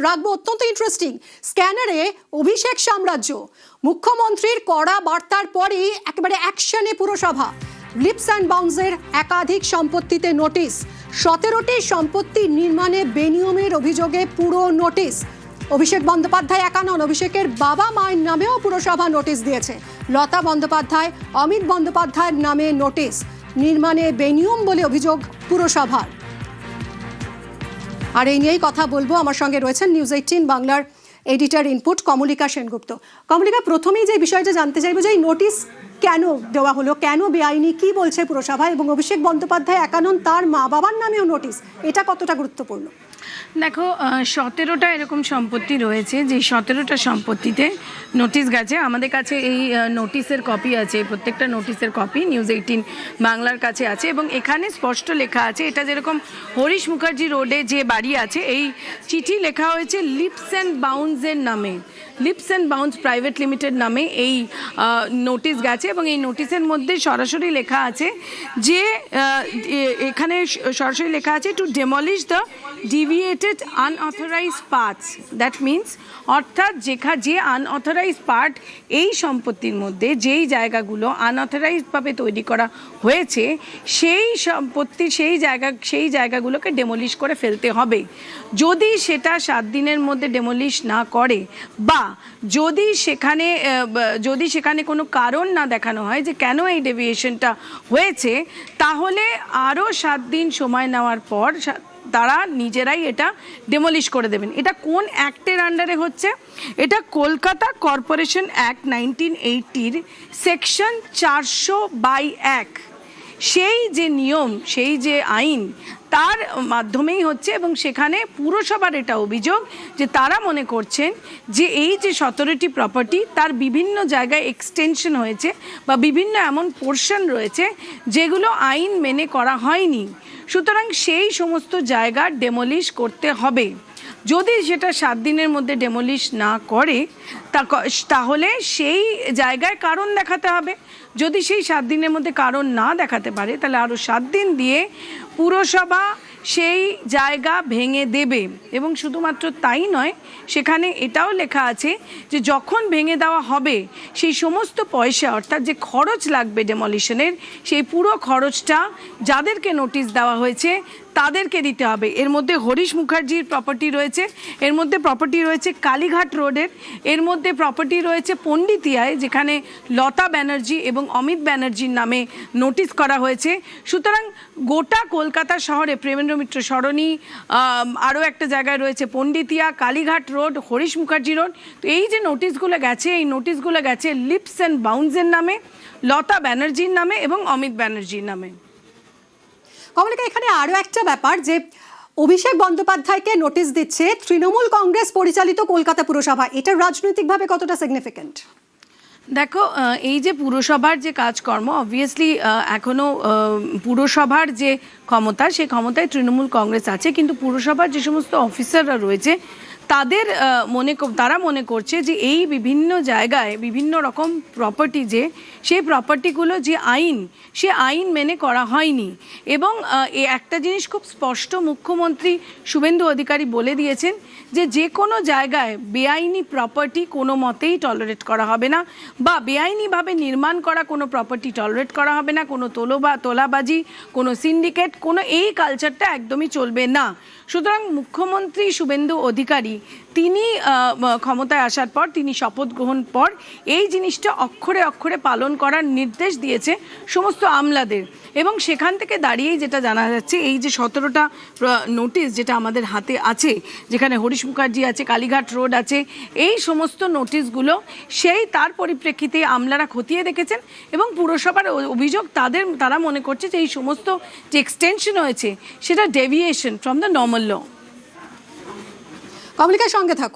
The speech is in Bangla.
রাখবো, অত্যন্ত ইন্টারেস্টিং। স্ক্যানারে অভিষেক সাম্রাজ্য, মুখ্যমন্ত্রীর কড়া বার্তার পরেই একেবারে অ্যাকশনে পুরসভা। লিপস অ্যান্ড বাউন্সের একাধিক সম্পত্তিতে নোটিশ, 17টি সম্পত্তি নির্মাণে বেনিয়মের অভিযোগে পুরো নোটিশ। অভিষেক বন্দ্যোপাধ্যায় একা নন, অভিষেকের বাবা মায়ের নামেও পুরসভা নোটিশ দিয়েছে। লতা বন্দ্যোপাধ্যায়, অমিত বন্দ্যোপাধ্যায়ের নামে নোটিশ, নির্মাণে বেনিয়ম বলে অভিযোগ পুরসভার। আর এই নিয়েই কথা বলবো, আমার সঙ্গে রয়েছেন নিউজ 18 বাংলার এডিটর ইনপুট কমলিকা সেনগুপ্ত। কমলিকা, প্রথমেই যে বিষয়টা জানতে চাইবো যে এই নোটিশ কেন দেওয়া হলো, কেন বেআইনি, কি বলছে পুরসভা, এবং অভিষেক বন্দ্যোপাধ্যায় একা নন, তার মা বাবার নামেও নোটিশ, এটা কতটা গুরুত্বপূর্ণ? দেখো, 17টা এরকম সম্পত্তি রয়েছে, যে 17টা সম্পত্তিতে নোটিশ গেছে। আমাদের কাছে এই নোটিশের কপি আছে, প্রত্যেকটা নোটিশের কপি নিউজ 18 বাংলার কাছে আছে, এবং এখানে স্পষ্ট লেখা আছে, এটা যেরকম হরিশ মুখার্জি রোডে যে বাড়ি আছে, এই চিঠি লেখা হয়েছে লিপস অ্যান্ড বাউন্সের নামে, Leaps and Bounce private limited নামে এই নোটিশ গেছে। এবং এই নোটিশের মধ্যে সরাসরি লেখা আছে যে এখানে সরাসরি লেখা আছে to demolish the deviated unauthorized parts. That means অর্থাৎ যে আনঅথরাইজ পার্ট এই সম্পত্তির মধ্যে যেই জায়গাগুলো আনঅথরাইজডভাবে তৈরি করা হয়েছে, সেই সম্পত্তি সেই জায়গাগুলোকে ডেমলিশ করে ফেলতে হবে। যদি সেটা 7 দিনের মধ্যে ডেমলিশ না করে, বা যদি সেখানে কোনো কারণ না দেখানো হয় যে কেন এই ডেভিয়েশনটা হয়েছে, তাহলে আরও 7 দিন সময় নেওয়ার পর তারা নিজেরাই এটা ডেমলিশ করে দেবেন। এটা কোন অ্যাক্টের আন্ডারে হচ্ছে? এটা কলকাতা কর্পোরেশন অ্যাক্ট 1980 সেকশন 400/1, সেই যে নিয়ম, সেই যে আইন, তার মাধ্যমেই হচ্ছে। এবং সেখানে পুরসভার এটা অভিযোগ যে তারা মনে করছেন যে এই যে 17টি প্রপার্টি, তার বিভিন্ন জায়গায় এক্সটেনশন হয়েছে বা বিভিন্ন এমন পোর্শন রয়েছে যেগুলো আইন মেনে করা হয়নি। সুতরাং সেই সমস্ত জায়গা ডেমলিশ করতে হবে। যদি সেটা 7 দিনের মধ্যে ডেমলিশ না করে, তাহলে সেই জায়গায় কারণ দেখাতে হবে। যদি সেই 7 দিনের মধ্যে কারণ না দেখাতে পারে, তাহলে আরও 7 দিন দিয়ে পুরসভা সেই জায়গা ভেঙে দেবে। এবং শুধুমাত্র তাই নয়, সেখানে এটাও লেখা আছে যে যখন ভেঙে দেওয়া হবে, সেই সমস্ত পয়সা, অর্থাৎ যে খরচ লাগবে ডেমলিশনের, সেই পুরো খরচটা যাদেরকে নোটিশ দেওয়া হয়েছে তাদেরকে দিতে হবে। এর মধ্যে হরিশ মুখার্জির প্রপার্টি রয়েছে, এর মধ্যে প্রপার্টি রয়েছে কালীঘাট রোডের, এর মধ্যে প্রপার্টি রয়েছে পণ্ডিতিয়ায়, যেখানে লতা ব্যানার্জি এবং অমিত ব্যানার্জির নামে নোটিশ করা হয়েছে। সুতরাং গোটা কলকাতা শহরে প্রেমেন্দ্র মিত্র সরণি, আরও একটা জায়গায় রয়েছে পণ্ডিতিয়া, কালীঘাট রোড, হরিশ মুখার্জি রোড। তো এই যে নোটিশগুলো গেছে, এই নোটিশগুলো গেছে লিপস অ্যান্ড বাউন্সের নামে, লতা ব্যানার্জির নামে এবং অমিত ব্যানার্জির নামে। কমলিকা, এখানে আরও একটা ব্যাপার, যে অভিষেক বন্দ্যোপাধ্যায়কে নোটিশ দিচ্ছে তৃণমূল কংগ্রেস পরিচালিত কলকাতা পুরসভা, এটা রাজনৈতিকভাবে কতটা সিগনিফিক্যান্ট? দেখো, এই যে পুরসভার যে কাজকর্ম, অবভিয়াসলি এখনও পুরসভার যে ক্ষমতা, সেই ক্ষমতায় তৃণমূল কংগ্রেস আছে, কিন্তু পুরসভার যে সমস্ত অফিসাররা রয়েছে তারা মনে করছে যে এই বিভিন্ন জায়গায় বিভিন্ন রকম প্রপার্টি, যে সেই প্রপার্টিগুলো যে আইন, সে আইন মেনে করা হয়নি। এবং একটা জিনিস খুব স্পষ্ট মুখ্যমন্ত্রী শুভেন্দু অধিকারী বলে দিয়েছেন যে কোনো জায়গায় বেআইনি প্রপার্টি কোনো মতেই টলারেট করা হবে না, বা বেআইনিভাবে নির্মাণ করা কোনো প্রপার্টি টলারেট করা হবে না। কোনো তোলাবাজি, কোনো সিন্ডিকেট, কোনো এই কালচারটা একদমই চলবে না। সুতরাং মুখ্যমন্ত্রী শুভেন্দু অধিকারী তিনি ক্ষমতায় আসার পর, তিনি শপথ গ্রহণ পর এই জিনিসটা অক্ষরে অক্ষরে পালন করার নির্দেশ দিয়েছে সমস্ত আমলাদের। এবং সেখান থেকে দাঁড়িয়েই যেটা জানা যাচ্ছে, এই যে 17টা নোটিশ যেটা আমাদের হাতে আছে, যেখানে হরিশ মুখার্জি আছে, কালীঘাট রোড আছে, এই সমস্ত নোটিশগুলো তার পরিপ্রেক্ষিতে আমলারা খতিয়ে দেখেছেন। এবং পুরসভার অভিযোগ, তারা মনে করছে যে এই সমস্ত যে এক্সটেনশন হয়েছে, সেটা ডেভিয়েশন ফ্রম দ্য নর্মাল ল। কমলিকার সঙ্গে থাকো।